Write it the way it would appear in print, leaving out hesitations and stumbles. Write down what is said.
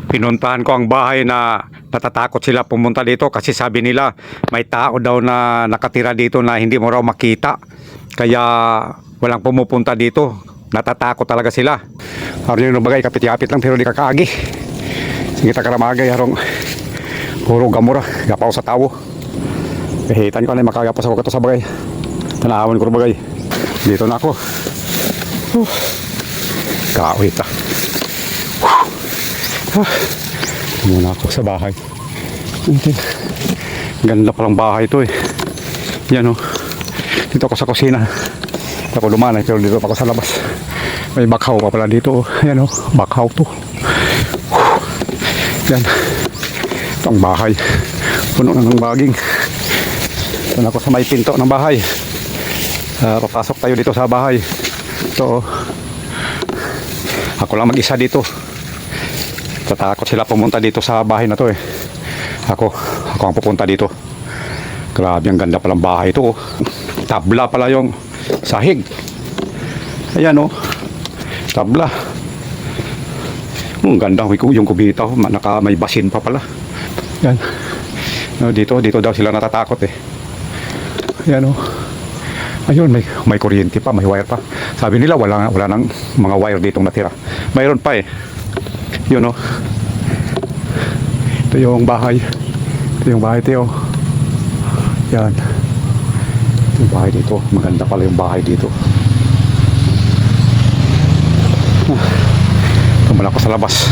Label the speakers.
Speaker 1: Pinuntahan ko ang bahay na natatakot sila pumunta dito kasi sabi nila may tao daw na nakatira dito na hindi mo raw makita. Kaya walang pumupunta dito. Natatakot talaga sila. Harong yung bagay kapit-yapit lang pero di kakaagi. Sige takaramagay harong puro gamura. Gapaw sa tao. Kahitan ko na makagapas ako kato sa bagay. Tanawan ko bagay. Dito na ako. Kawit ah. Muna ako sa bahay. Ganda palang bahay ito eh. Yan o. Dito ako sa kusina. Dito ako lumanay pero dito ako sa labas. May bakhaw pa pala dito. Yan o. Bakhaw to. Yan. Ito ang bahay. Puno na ng baging. Ito na ako sa may pinto ng bahay. Papasok tayo dito sa bahay. Ito. Ako lang mag-isa dito. Tatakot sila pumunta dito sa bahay na to eh. Ako ang pupunta dito. Grabe ang ganda palang bahay ito oh. Tabla pala yung sahig. Ayan oh. Tabla. Ang ganda yung kubita oh. May basin pa pala. Yan. Dito daw sila natatakot eh. Ayan oh. Ayun may kuryente pa, may wire pa. Sabi nila wala nang mga wire ditong natira. Mayroon pa eh. Yun o. Ito yung bahay. Ito yung bahay ito. Yan. Ito yung bahay dito. Maganda pala yung bahay dito. Tumal ako sa labas.